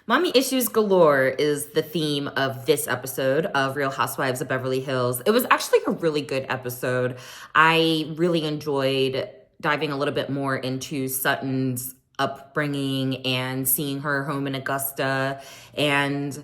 Mommy issues galore is the theme of this episode of Real Housewives of Beverly Hills. It was actually a really good episode. I really enjoyed diving a little bit more into Sutton's upbringing and seeing her home in Augusta. And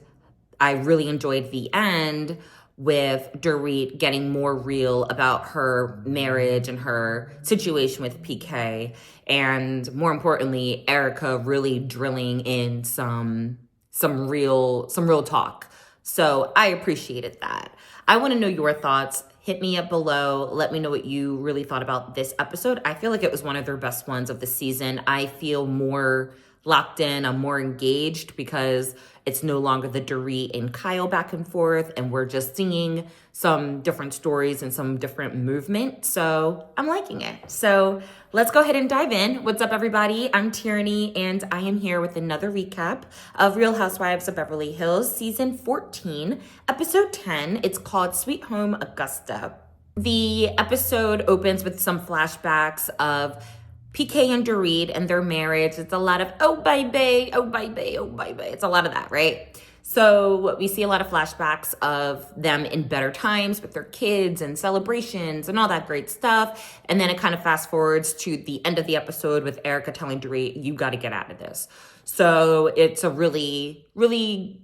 I really enjoyed the end with Dorit getting more real about her marriage and her situation with PK. And more importantly, Erica really drilling in some real talk. So I appreciated that. I want to know your thoughts. Hit me up below. Let me know what you really thought about this episode. I feel like it was one of their best ones of the season. I feel more locked in. I'm more engaged because it's no longer the Dorit and Kyle back and forth, and we're just seeing some different stories and some different movement. So I'm liking it. So let's go ahead and dive in. What's up, everybody? I'm Tierney, and I am here with another recap of Real Housewives of Beverly Hills, season 14, episode 10. It's called Sweet Home Augusta. The episode opens with some flashbacks of PK and Dorit and their marriage. It's a lot of, oh, baby, oh, baby, oh, baby. It's a lot of that, right? So we see a lot of flashbacks of them in better times with their kids and celebrations and all that great stuff. And then it kind of fast forwards to the end of the episode with Erica telling Dorit, you got to get out of this. So it's a really, really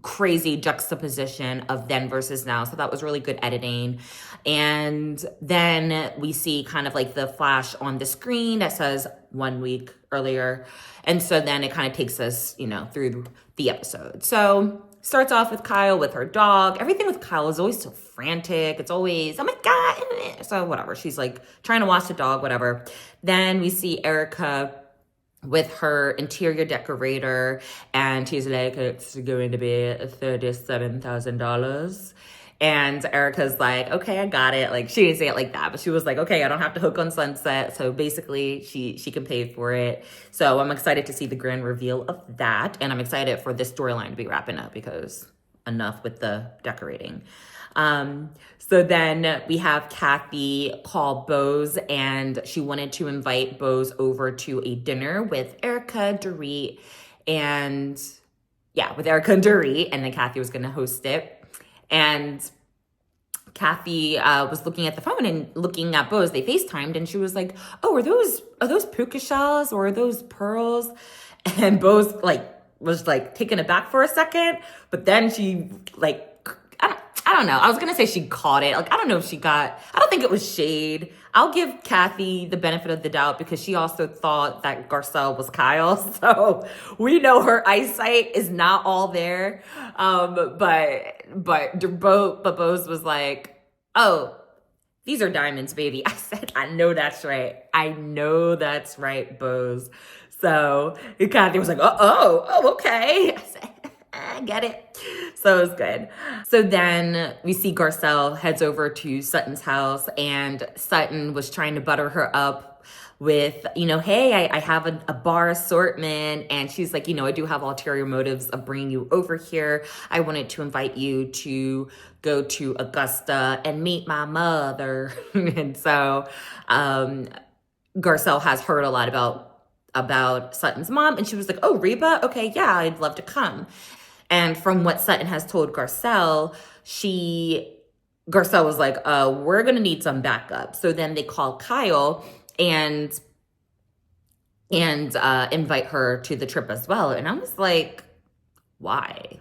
crazy juxtaposition of then versus now. So that was really good editing. And then we see kind of like the flash on the screen that says 1 week earlier. And so then it kind of takes us, through the episode. So starts off with Kyle with her dog. Everything with Kyle is always so frantic. It's always, oh my God. So whatever. She's like trying to watch the dog, whatever. Then we see Erica with her interior decorator, and she's like, it's going to be $37,000. And Erica's like, okay, I got it. Like, she didn't say it like that, but she was like, okay, I don't have to hook on Sunset. So basically, she can pay for it. So I'm excited to see the grand reveal of that. And I'm excited for this storyline to be wrapping up because enough with the decorating. So then we have Kathy call Bose, and she wanted to invite Bose over to a dinner with Erica, Dorit, and then Kathy was going to host it. And Kathy was looking at the phone and looking at Bose. They FaceTimed, and she was like, oh, are those puka shells or are those pearls? And Bose was taken aback for a second, but then she I don't know. I was going to say she caught it. I don't know if I don't think it was shade. I'll give Kathy the benefit of the doubt because she also thought that Garcelle was Kyle. So we know her eyesight is not all there. But Bose was like, oh, these are diamonds, baby. I said, I know that's right. I know that's right, Bose. So Kathy was like, oh, okay. I said, I get it. So it was good. So then we see Garcelle heads over to Sutton's house, and Sutton was trying to butter her up with, hey, I have a bar assortment. And she's like, I do have ulterior motives of bringing you over here. I wanted to invite you to go to Augusta and meet my mother. And so Garcelle has heard a lot about Sutton's mom. And she was like, oh, Reba? Okay, yeah, I'd love to come. And from what Sutton has told Garcelle, Garcelle was like, we're going to need some backup. So then they call Kyle and invite her to the trip as well. And I was like, why?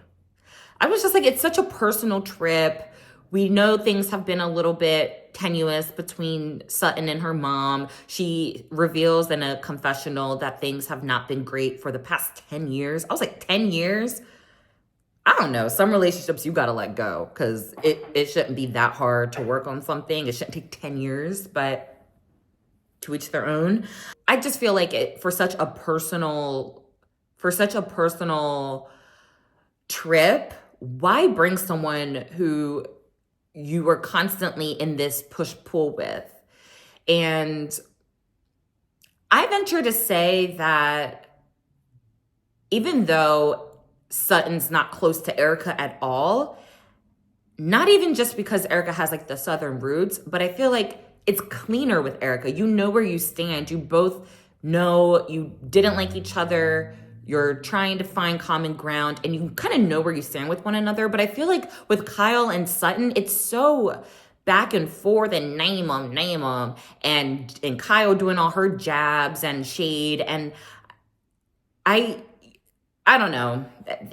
I was just like, it's such a personal trip. We know things have been a little bit tenuous between Sutton and her mom. She reveals in a confessional that things have not been great for the past 10 years. I was like, 10 years? I don't know. Some relationships you got to let go because it shouldn't be that hard to work on something. It shouldn't take 10 years, but to each their own. I just feel like for such a personal trip, why bring someone who you were constantly in this push-pull with? And I venture to say that even though Sutton's not close to Erica at all, not even just because Erica has the Southern roots, but I feel like it's cleaner with Erica. You know where you stand. You both know you didn't like each other. you're trying to find common ground, and you kind of know where you stand with one another. But I feel like with Kyle and Sutton, it's so back and forth and name them, and Kyle doing all her jabs and shade, and I don't know.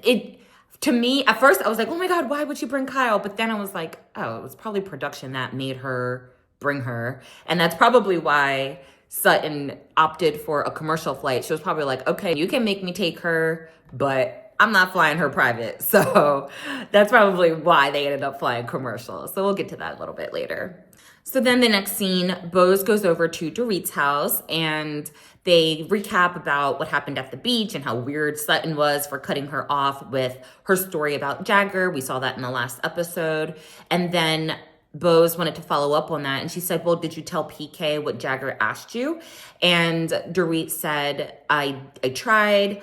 It to me at first I was like, oh my God, why would you bring Kyle? But then I was like, oh, it was probably production that made her bring her, and that's probably why Sutton opted for a commercial flight. She was probably like, okay, you can make me take her, but I'm not flying her private. So that's probably why they ended up flying commercial. So we'll get to that a little bit later. So then the next scene, Bose goes over to Dorit's house and they recap about what happened at the beach and how weird Sutton was for cutting her off with her story about Jagger. We saw that in the last episode. And then Bose wanted to follow up on that. And she said, well, did you tell PK what Jagger asked you? And Dorit said, I tried.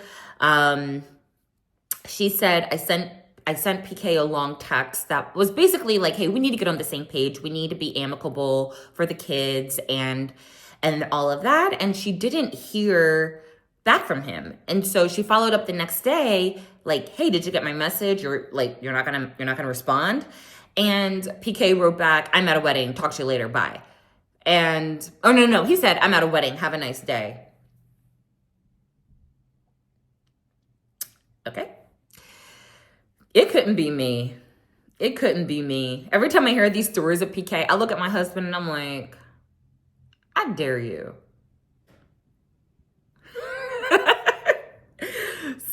She said, I sent PK a long text that was basically like, hey, we need to get on the same page. We need to be amicable for the kids and all of that. And she didn't hear back from him. And so she followed up the next day, like, hey, did you get my message? Or like, you're not gonna respond. And PK wrote back, I'm at a wedding. Talk to you later. Bye. And, oh, no. He said, I'm at a wedding. Have a nice day. Okay. It couldn't be me. It couldn't be me. Every time I hear these stories of PK, I look at my husband and I'm like, I dare you.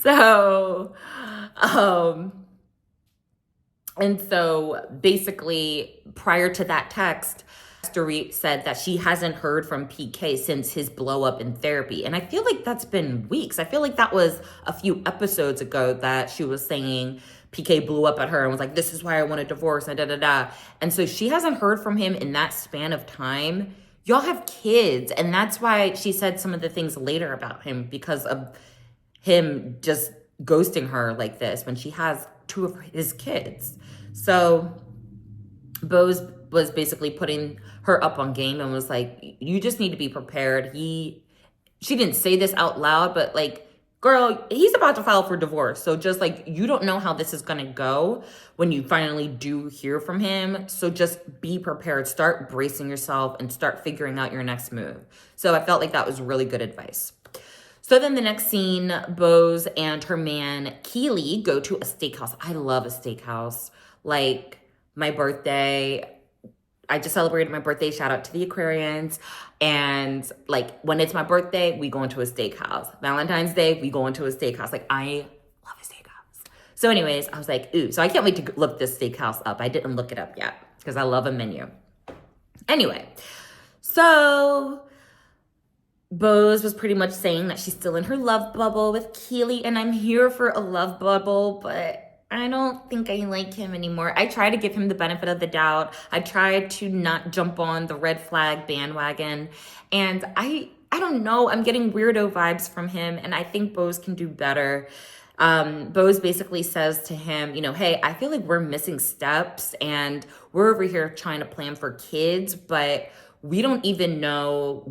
So, and so basically prior to that text, Dorit said that she hasn't heard from PK since his blow up in therapy. And I feel like that's been weeks. I feel like that was a few episodes ago that she was saying PK blew up at her and was like, this is why I want a divorce and da-da-da. And so she hasn't heard from him in that span of time. Y'all have kids. And that's why she said some of the things later about him, because of him just ghosting her like this when she has two of his kids. So Bose was basically putting her up on game and was like, you just need to be prepared. She didn't say this out loud, but like, girl, he's about to file for divorce. So just like, you don't know how this is going to go when you finally do hear from him. So just be prepared, start bracing yourself and start figuring out your next move. So I felt like that was really good advice. So then the next scene, Bose and her man, Keely, go to a steakhouse. I love a steakhouse. Like my birthday, I just celebrated my birthday. Shout out to the Aquarians. And like when it's my birthday, we go into a steakhouse. Valentine's Day, we go into a steakhouse. Like I love a steakhouse. So anyways, I was like, ooh. So I can't wait to look this steakhouse up. I didn't look it up yet because I love a menu. Anyway, so Bose was pretty much saying that she's still in her love bubble with Keely, and I'm here for a love bubble, but I don't think I like him anymore. I try to give him the benefit of the doubt. I try to not jump on the red flag bandwagon, and I don't know. I'm getting weirdo vibes from him, and I think Bose can do better. Bose basically says to him, you know, hey, I feel like we're missing steps, and we're over here trying to plan for kids, but we don't even know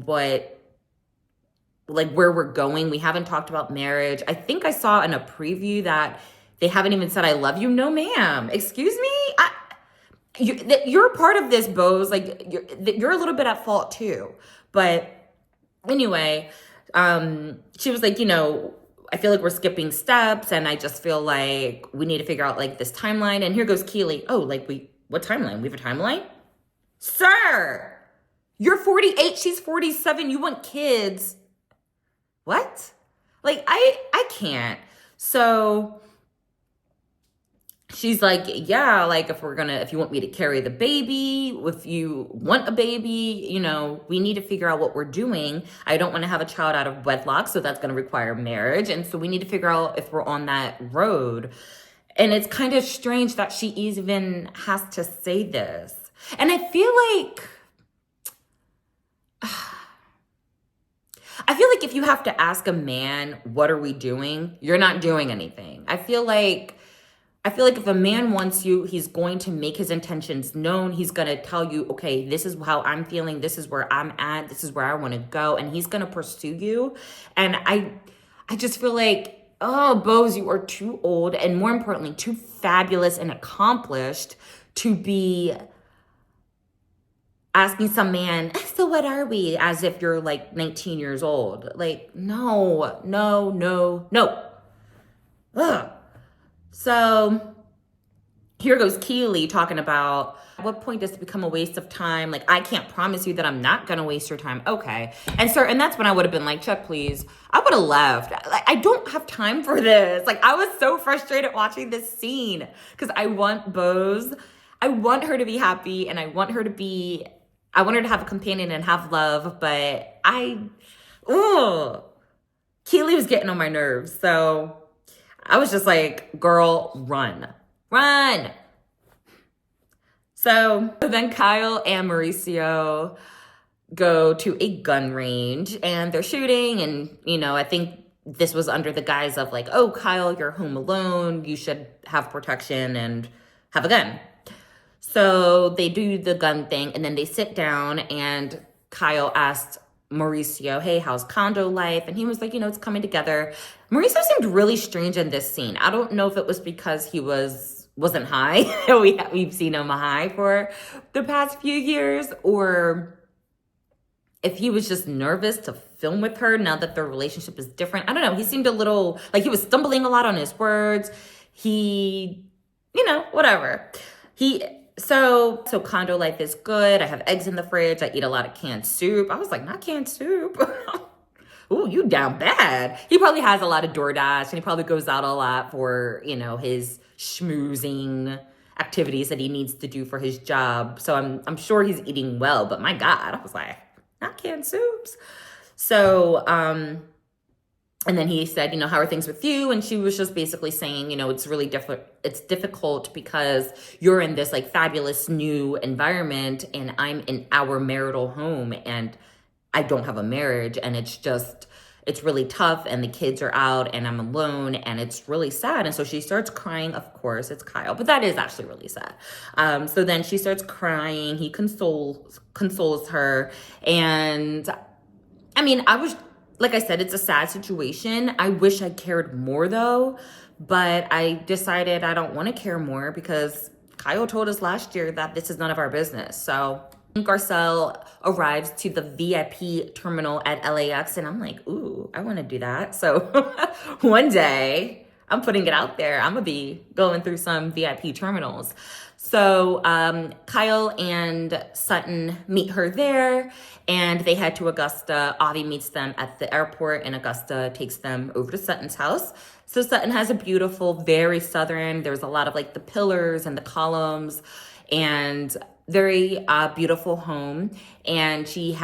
where we're going. We haven't talked about marriage. I think I saw in a preview that they haven't even said I love you. No, ma'am. Excuse me? You're a part of this, Bose. Like, you're a little bit at fault too. But anyway, she was like, you know, I feel like we're skipping steps, and I just feel like we need to figure out like this timeline. And here goes Keely. Oh, like what timeline? We have a timeline? Sir, you're 48. She's 47. You want kids. What? Like, I can't. So she's like, yeah, like if you want me to carry the baby, if you want a baby, you know, we need to figure out what we're doing. I don't want to have a child out of wedlock, so that's going to require marriage. And so we need to figure out if we're on that road. And it's kind of strange that she even has to say this. And I feel like if you have to ask a man, what are we doing? You're not doing anything. I feel like if a man wants you, he's going to make his intentions known. He's going to tell you, okay, this is how I'm feeling. This is where I'm at. This is where I want to go. And he's going to pursue you. And I just feel like oh, Bose, you are too old and more importantly, too fabulous and accomplished to be asking some man, so what are we? As if you're like 19 years old. Like, no, no, no, no. Ugh. So here goes Keely talking about at what point does it become a waste of time? Like, I can't promise you that I'm not gonna waste your time. Okay. And that's when I would have been like, Chuck, please. I would have left. Like, I don't have time for this. Like, I was so frustrated watching this scene because I want Bose. I want her to be happy and I want her to have a companion and have love, but Keely was getting on my nerves. So I was just like, girl, run. Run. So then Kyle and Mauricio go to a gun range and they're shooting. And, I think this was under the guise of like, oh, Kyle, you're home alone. You should have protection and have a gun. So they do the gun thing and then they sit down and Kyle asked Mauricio, hey, how's condo life? And he was like, it's coming together. Mauricio seemed really strange in this scene. I don't know if it was because he wasn't high. We've seen him high for the past few years, or if he was just nervous to film with her now that their relationship is different. I don't know. He seemed a little like he was stumbling a lot on his words. Whatever. So condo life is good. I have eggs in the fridge. I eat a lot of canned soup. I was like, not canned soup. Ooh, you down bad. He probably has a lot of DoorDash and he probably goes out a lot for, his schmoozing activities that he needs to do for his job. So I'm sure he's eating well, but my God, I was like, not canned soups. So, and then he said, how are things with you? And she was just basically saying, it's really different. It's difficult because you're in this like fabulous new environment and I'm in our marital home and I don't have a marriage. And it's really tough and the kids are out and I'm alone and it's really sad. And so she starts crying. Of course, it's Kyle, but that is actually really sad. So then she starts crying. He consoles her. And I mean, like I said, it's a sad situation. I wish I cared more though, but I decided I don't want to care more because Kyle told us last year that this is none of our business. So Garcelle arrives to the VIP terminal at LAX and I'm like, ooh, I want to do that. So one day, I'm putting it out there, I'm going to be going through some VIP terminals. So Kyle and Sutton meet her there and they head to Augusta. Avi meets them at the airport and Augusta takes them over to Sutton's house. So Sutton has a beautiful, very Southern, there's a lot of like the pillars and the columns and very beautiful home. And she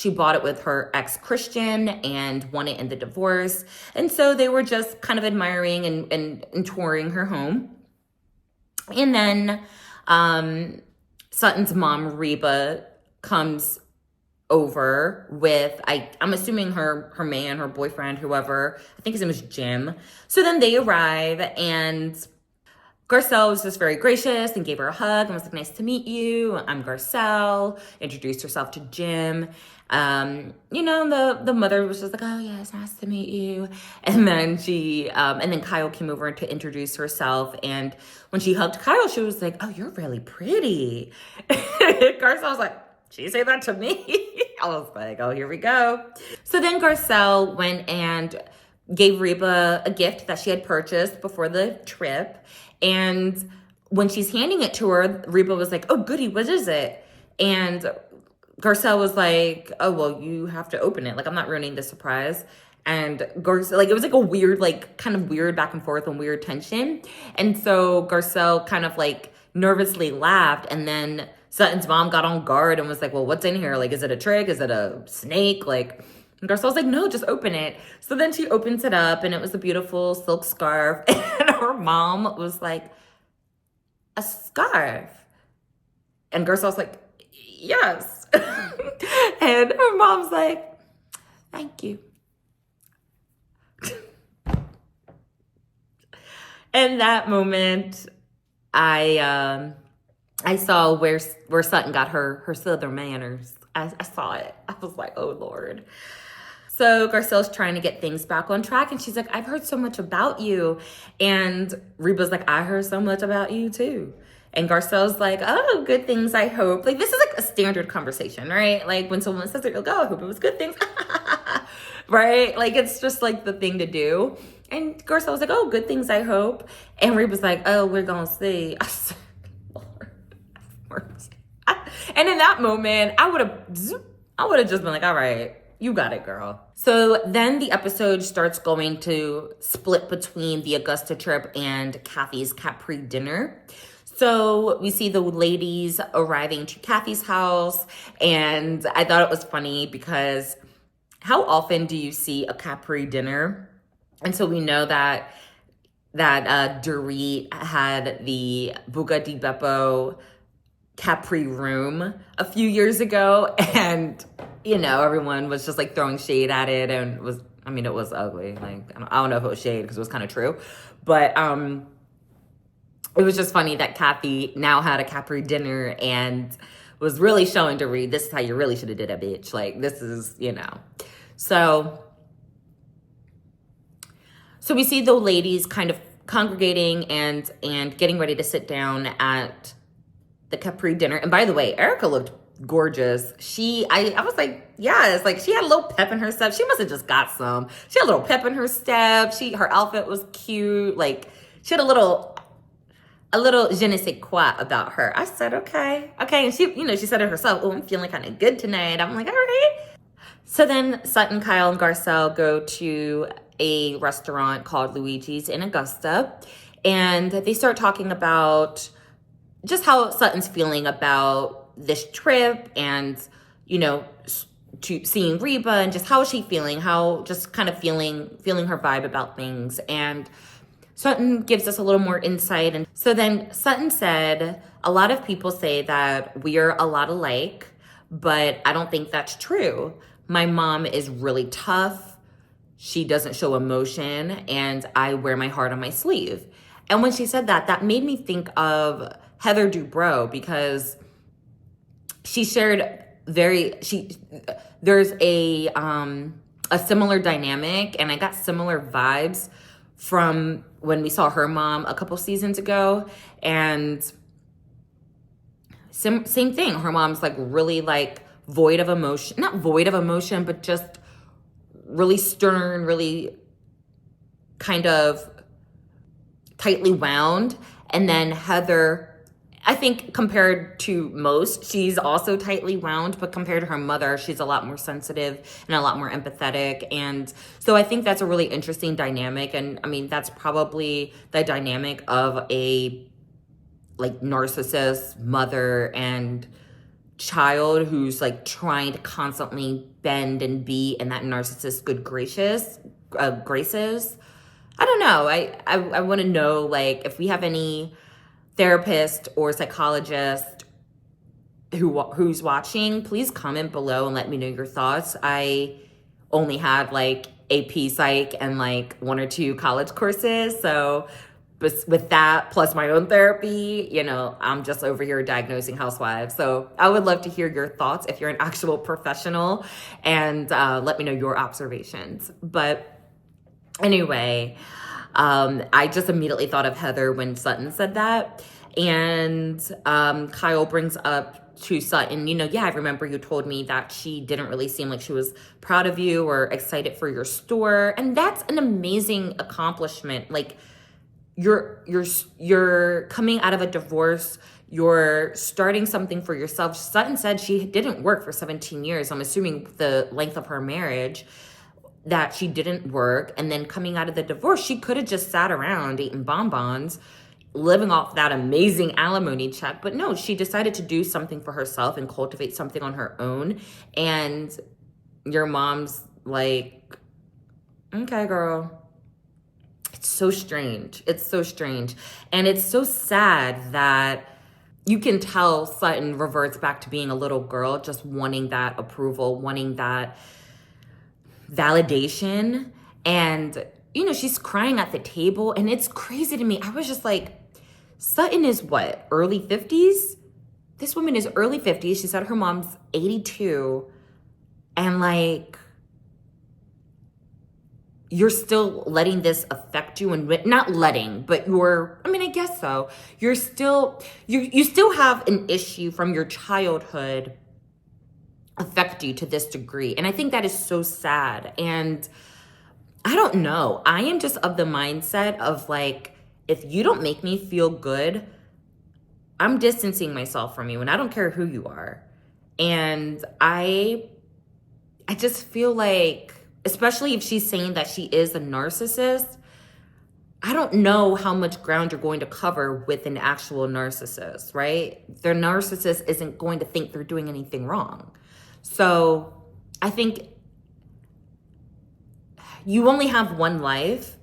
bought it with her ex-Christian and won it in the divorce. And so they were just kind of admiring and touring her home. And then Sutton's mom, Reba, comes over with, I'm assuming her man, her boyfriend, whoever. I think his name was Jim. So then they arrive and Garcelle was just very gracious and gave her a hug and was like, nice to meet you. I'm Garcelle. Introduced herself to Jim. The mother was just like, oh yeah, it's nice to meet you. And then and then Kyle came over to introduce herself. And when she hugged Kyle, she was like, oh, you're really pretty. Garcelle was like, she say that to me? I was like, oh, here we go. So then Garcelle went and gave Reba a gift that she had purchased before the trip. And when she's handing it to her, Reba was like, oh, goody, what is it? And Garcelle was like, oh, well, you have to open it. Like, I'm not ruining the surprise. And Garcelle, like, it was like a weird, like, kind of weird back and forth and weird tension. And so Garcelle kind of, like, nervously laughed. And then Sutton's mom got on guard and was like, well, what's in here? Like, is it a trick? Is it a snake? Like, and Garcelle's like, no, just open it. So then she opens it up and it was a beautiful silk scarf. And her mom was like, a scarf? And Garcelle's like, yes. And her mom's like, thank you. In that moment, I saw where Sutton got her Southern manners. I saw it. I was like, oh, Lord. So Garcelle's trying to get things back on track, and she's like, I've heard so much about you. And Reba's like, I heard so much about you too. And Garcelle's like, oh, good things, I hope. Like, this is like a standard conversation, right? Like, when someone says it, you'll go, I hope it was good things. Right? Like, it's just like the thing to do. And Garcelle's like, oh, good things, I hope. And Reba's like, oh, we're going to see. I said, Lord have mercy. And in that moment, I would have just been like, all right, you got it, girl. So then the episode starts going to split between the Augusta trip and Kathy's Capri dinner. So we see the ladies arriving to Kathy's house, and I thought it was funny because how often do you see a Capri dinner? And so we know that Dorit had the Buca di Beppo Capri room a few years ago, and you know, everyone was just like throwing shade at it, and it was ugly. Like, I don't know if it was shade because it was kind of true, but it was just funny that Kathy now had a Capri dinner and was really showing Dorit, this is how you really should have did it, bitch. Like, this is, you know. So we see the ladies kind of congregating and getting ready to sit down at the Capri dinner. And by the way, Erica looked gorgeous. I was like, yes, like she had a little pep in her step. She must have just got some. She had a little pep in her step. Her outfit was cute. Like, she had a little je ne sais quoi about her. I said, okay. And she said it herself, oh, I'm feeling kind of good tonight. I'm like, all right. So then Sutton, Kyle, and Garcelle go to a restaurant called Luigi's in Augusta, and they start talking about just how Sutton's feeling about this trip and, you know, to seeing Reba and just how is she feeling, how just kind of feeling her vibe about things. And Sutton gives us a little more insight. And so then Sutton said, a lot of people say that we're a lot alike, but I don't think that's true. My mom is really tough. She doesn't show emotion, and I wear my heart on my sleeve. And when she said that, that made me think of Heather Dubrow, because she shared there's a similar dynamic, and I got similar vibes from when we saw her mom a couple seasons ago. And same thing. Her mom's like really like void of emotion, not void of emotion, but just really stern, really kind of tightly wound. And then Heather, I think compared to most, she's also tightly wound, but compared to her mother, she's a lot more sensitive and a lot more empathetic. And so I think that's a really interesting dynamic. And I mean, that's probably the dynamic of a like narcissist mother and child who's like trying to constantly bend and be in that narcissist good graces. I don't know. I want to know, like, if we have any therapist or psychologist who's watching, please comment below and let me know your thoughts. I only had like AP Psych and like 1 or 2 college courses, so with that plus my own therapy, you know, I'm just over here diagnosing housewives. So I would love to hear your thoughts if you're an actual professional, and let me know your observations. But anyway, I just immediately thought of Heather when Sutton said that. And Kyle brings up to Sutton, you know, yeah, I remember you told me that she didn't really seem like she was proud of you or excited for your store. And that's an amazing accomplishment. Like, you're coming out of a divorce, you're starting something for yourself. Sutton said she didn't work for 17 years. I'm assuming the length of her marriage, that she didn't work. And then coming out of the divorce, she could have just sat around eating bonbons, living off that amazing alimony check. But no, she decided to do something for herself and cultivate something on her own. And your mom's like, okay, girl. It's so strange. It's so strange. And it's so sad that you can tell Sutton reverts back to being a little girl, just wanting that approval, wanting that validation. And, you know, she's crying at the table, and it's crazy to me. I was just like, Sutton is what, early 50s? This woman is early 50s. She said her mom's 82. And like, you're still letting this affect you, and not letting, but I guess so. You're still, you still have an issue from your childhood affect you to this degree. And I think that is so sad. And I don't know. I am just of the mindset of like, if you don't make me feel good, I'm distancing myself from you, and I don't care who you are. And I just feel like, especially if she's saying that she is a narcissist, I don't know how much ground you're going to cover with an actual narcissist, right? Their narcissist isn't going to think they're doing anything wrong. So I think you only have one life,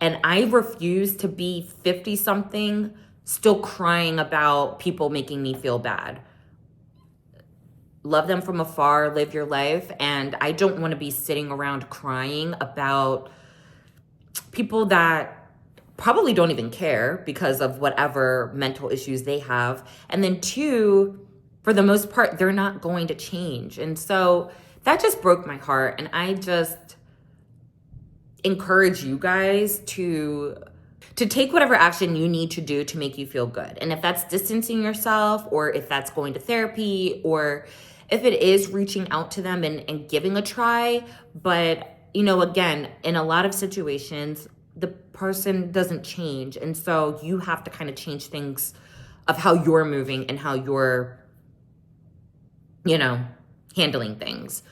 and I refuse to be 50 something still crying about people making me feel bad. Love them from afar, live your life. And I don't want to be sitting around crying about people that probably don't even care because of whatever mental issues they have. And then two, for the most part, they're not going to change. And so that just broke my heart. And I just encourage you guys to take whatever action you need to do to make you feel good. And if that's distancing yourself, or if that's going to therapy, or if it is reaching out to them and giving a try. But, again, in a lot of situations, the person doesn't change. And so you have to kind of change things of how you're moving and how you're, handling things.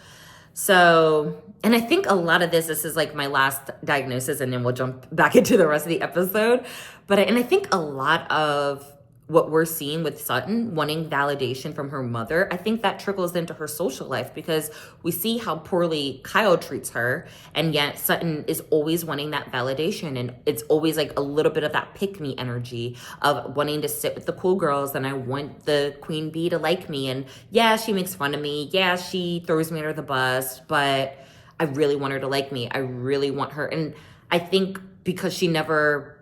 So, and I think a lot of this is like my last diagnosis, and then we'll jump back into the rest of the episode. But I think a lot of what we're seeing with Sutton wanting validation from her mother, I think that trickles into her social life, because we see how poorly Kyle treats her, and yet Sutton is always wanting that validation, and it's always like a little bit of that pick-me energy of wanting to sit with the cool girls, and I want the queen bee to like me, and yeah, she makes fun of me, yeah, she throws me under the bus, but I really want her to like me. I really want her. And I think because she never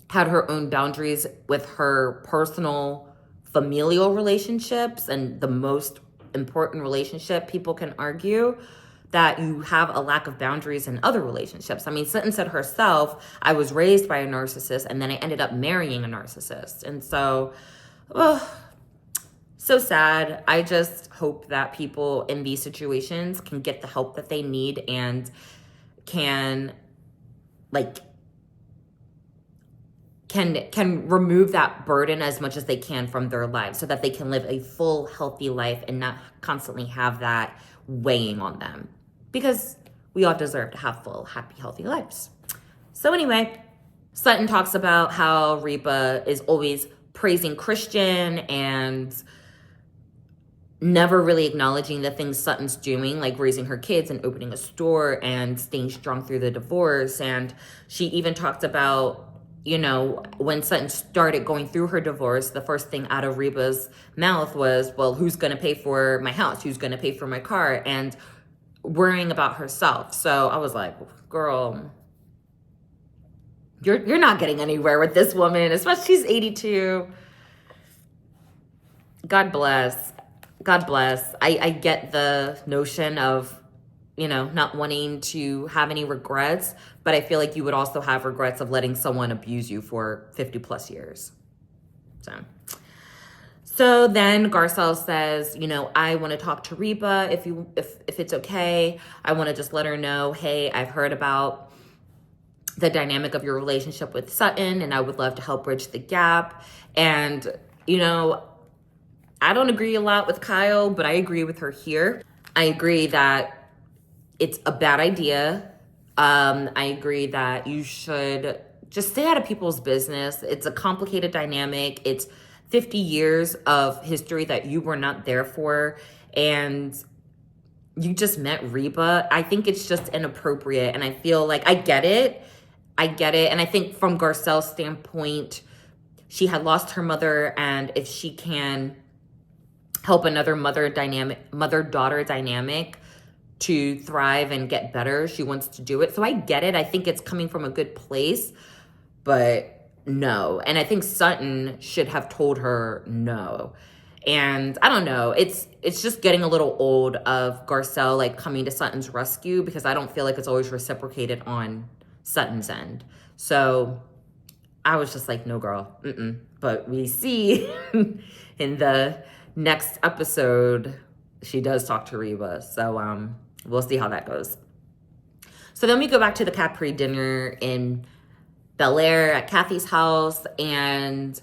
had her own boundaries with her personal familial relationships, and the most important relationship, people can argue that you have a lack of boundaries in other relationships. I mean, Sutton said herself, I was raised by a narcissist, and then I ended up marrying a narcissist. And so, so sad. I just hope that people in these situations can get the help that they need, and can remove that burden as much as they can from their lives, so that they can live a full, healthy life and not constantly have that weighing on them, because we all deserve to have full, happy, healthy lives. So anyway, Sutton talks about how Reba is always praising Christian and never really acknowledging the things Sutton's doing, like raising her kids and opening a store and staying strong through the divorce. And she even talked about, when Sutton started going through her divorce, the first thing out of Reba's mouth was, well, who's going to pay for my house? Who's going to pay for my car? And worrying about herself. So I was like, girl, you're not getting anywhere with this woman, especially she's 82. God bless. God bless. I get the notion of, not wanting to have any regrets, but I feel like you would also have regrets of letting someone abuse you for 50 plus years. So then Garcelle says, I want to talk to Reba if it's okay. I want to just let her know, hey, I've heard about the dynamic of your relationship with Sutton, and I would love to help bridge the gap. And, I don't agree a lot with Kyle, but I agree with her here. I agree that it's a bad idea. I agree that you should just stay out of people's business. It's a complicated dynamic. It's 50 years of history that you were not there for, and you just met Reba. I think it's just inappropriate, and I feel like I get it. And I think from Garcelle's standpoint, she had lost her mother, and if she can help another mother-daughter dynamic to thrive and get better, she wants to do it. So I get it. I think it's coming from a good place, but no. And I think Sutton should have told her no. And I don't know, it's just getting a little old of Garcelle like coming to Sutton's rescue, because I don't feel like it's always reciprocated on Sutton's end. So I was just like, no, girl, But we see in the next episode, she does talk to Reba. So we'll see how that goes. So then we go back to the Capri dinner in Bel Air at Kathy's house, and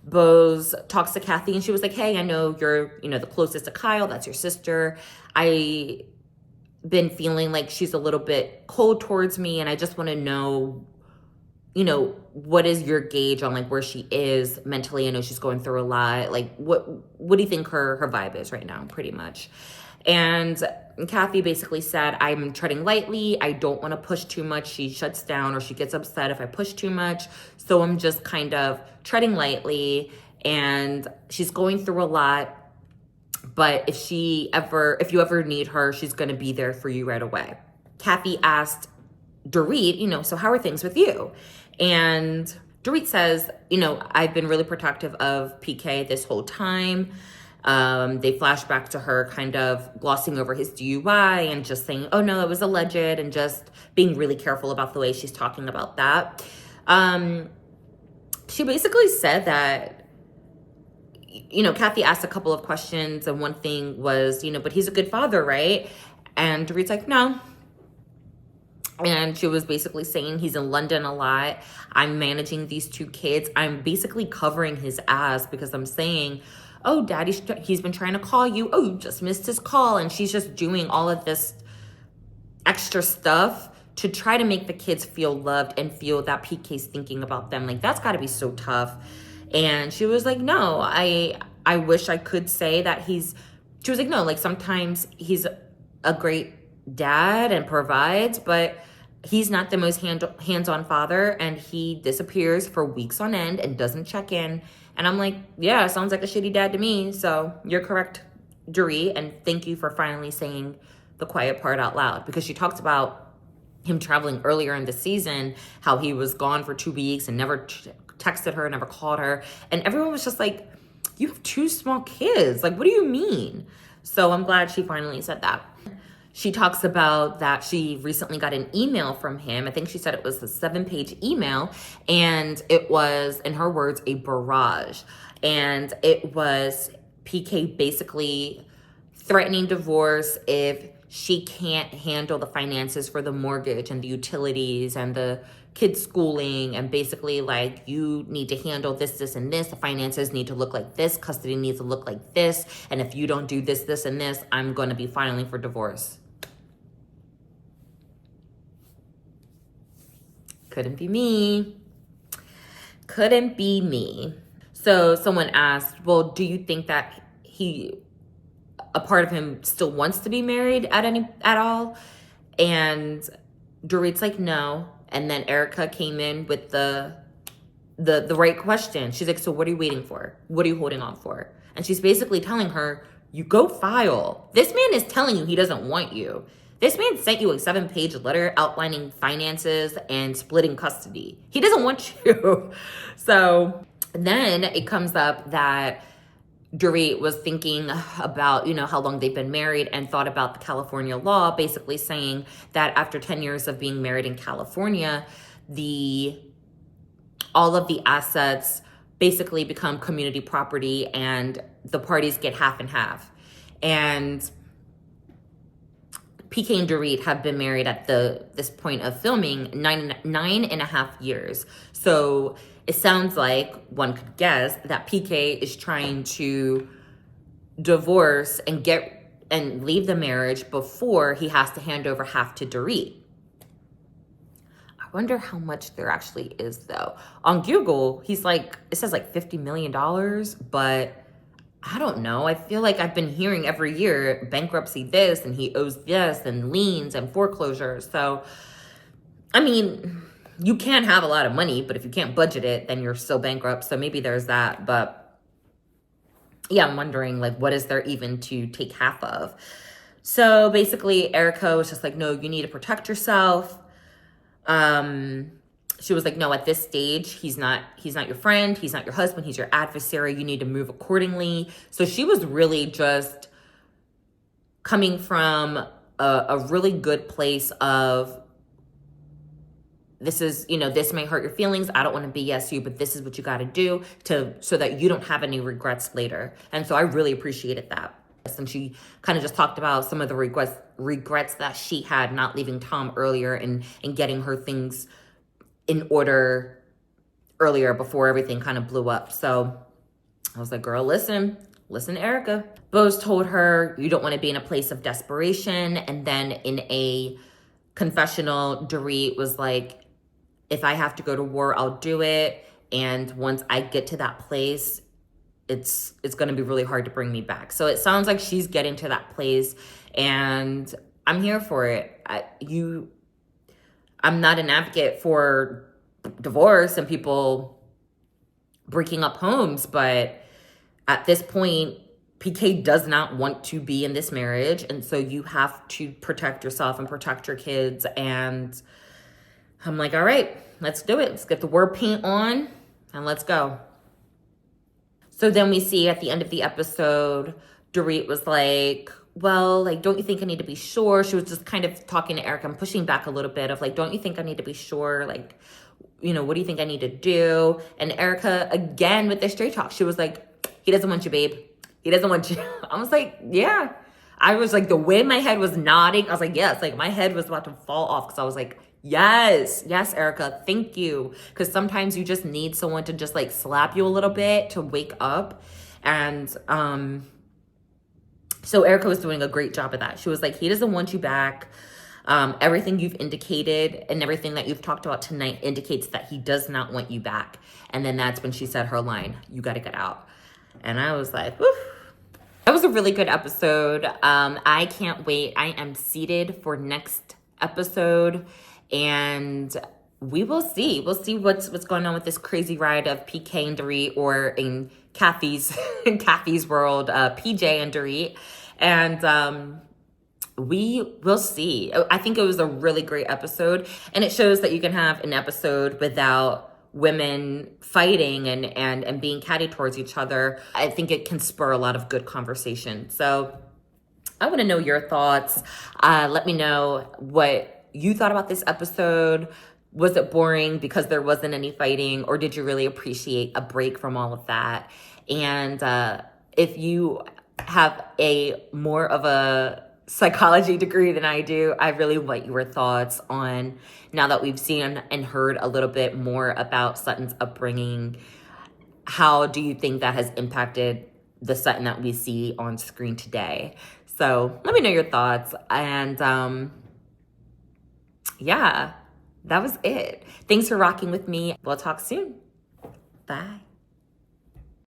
Bose talks to Kathy, and she was like, hey, I know you're, the closest to Kyle. That's your sister. I been feeling like she's a little bit cold towards me, and I just want to know, what is your gauge on like where she is mentally? I know she's going through a lot. Like, what do you think her vibe is right now, pretty much? And Kathy basically said, I'm treading lightly. I don't want to push too much. She shuts down or she gets upset if I push too much. So I'm just kind of treading lightly, and she's going through a lot. But if you ever need her, she's going to be there for you right away. Kathy asked Dorit, so how are things with you? And Dorit says, I've been really protective of PK this whole time. They flash back to her kind of glossing over his DUI and just saying, oh no, it was alleged, and just being really careful about the way she's talking about that. She basically said that, Kathy asked a couple of questions, and one thing was, but he's a good father, right? And Dorit's like, no. And she was basically saying he's in London a lot. I'm managing these 2 kids. I'm basically covering his ass because I'm saying, oh, daddy, he's been trying to call you. Oh, you just missed his call. And she's just doing all of this extra stuff to try to make the kids feel loved and feel that PK's thinking about them. Like, that's got to be so tough. And she was like, no, I wish I could say that she was like, no, like sometimes he's a great dad and provides, but he's not the most hands-on father, and he disappears for weeks on end and doesn't check in. And I'm like, yeah, sounds like a shitty dad to me. So you're correct, Dorit, and thank you for finally saying the quiet part out loud, because she talked about him traveling earlier in the season, how he was gone for 2 weeks and never texted her, never called her, and everyone was just like, you have 2 small kids, like what do you mean? So I'm glad she finally said that. She talks about that she recently got an email from him. I think she said it was a 7-page email, and it was, in her words, a barrage. And it was PK basically threatening divorce if she can't handle the finances for the mortgage and the utilities and the kids' schooling, and basically like, you need to handle this, this, and this. The finances need to look like this. Custody needs to look like this. And if you don't do this, this, and this, I'm going to be filing for divorce. Couldn't be me. Couldn't be me. So someone asked, well, do you think that a part of him still wants to be married at all? And Dorit's like, no. And then Erica came in with the right question. She's like, so what are you waiting for? What are you holding on for? And she's basically telling her, you go file. This man is telling you he doesn't want you. This man sent you a 7-page letter outlining finances and splitting custody. He doesn't want you. So then it comes up that Dorit was thinking about, how long they've been married, and thought about the California law, basically saying that after 10 years of being married in California, all of the assets basically become community property, and the parties get half and half. And PK and Dorit have been married at this point of filming 9.5 years. So it sounds like, one could guess, that PK is trying to divorce and leave the marriage before he has to hand over half to Dorit. I wonder how much there actually is, though. On Google, it says like $50 million, but I don't know. I feel like I've been hearing every year bankruptcy this, and he owes this, and liens and foreclosures. So, I mean, you can have a lot of money, but if you can't budget it, then you're still bankrupt. So maybe there's that. But yeah, I'm wondering, like, what is there even to take half of? So basically, Erica was just like, no, you need to protect yourself. she was like, no, at this stage, he's not your friend, he's not your husband, he's your adversary. You need to move accordingly. So she was really just coming from a really good place of, this is, this may hurt your feelings. I don't want to BS you, but this is what you got to do so that you don't have any regrets later. And so I really appreciated that. And she kind of just talked about some of the regrets that she had not leaving Tom earlier and getting her things in order earlier before everything kind of blew up. So I was like, girl, listen, Erica. Bose told her, you don't want to be in a place of desperation. And then in a confessional, Dorit was like, if I have to go to war, I'll do it. And once I get to that place, it's going to be really hard to bring me back. So it sounds like she's getting to that place, and I'm here for it. I'm not an advocate for divorce and people breaking up homes, but at this point, PK does not want to be in this marriage, and so you have to protect yourself and protect your kids. And I'm like, all right, let's do it. Let's get the war paint on and let's go. So then we see at the end of the episode, Dorit was like, well, like, don't you think I need to be sure? She was just kind of talking to Erica. I'm pushing back a little bit of like, don't you think I need to be sure? Like, what do you think I need to do? And Erica, again, with the straight talk, she was like, he doesn't want you, babe. He doesn't want you. I was like, yeah. I was like, the way my head was nodding, I was like, yes. Like, my head was about to fall off because I was like, yes, Erica, thank you. Because sometimes you just need someone to just like slap you a little bit to wake up. And so Erica was doing a great job of that. She was like, he doesn't want you back. Everything you've indicated and everything that you've talked about tonight indicates that he does not want you back. And then that's when she said her line, you got to get out. And I was like, whew. That was a really good episode. I can't wait. I am seated for next episode, and we will see. We'll see what's going on with this crazy ride of PK and Dorit, or in Kathy's world, PJ and Dorit. And we will see. I think it was a really great episode, and it shows that you can have an episode without women fighting and being catty towards each other. I think it can spur a lot of good conversation. So I want to know your thoughts. Let me know what you thought about this episode. Was it boring because there wasn't any fighting, or did you really appreciate a break from all of that? And if you have more of a psychology degree than I do, I really want your thoughts on, now that we've seen and heard a little bit more about Sutton's upbringing, how do you think that has impacted the Sutton that we see on screen today? So let me know your thoughts. And yeah, that was it. Thanks for rocking with me. We'll talk soon. Bye.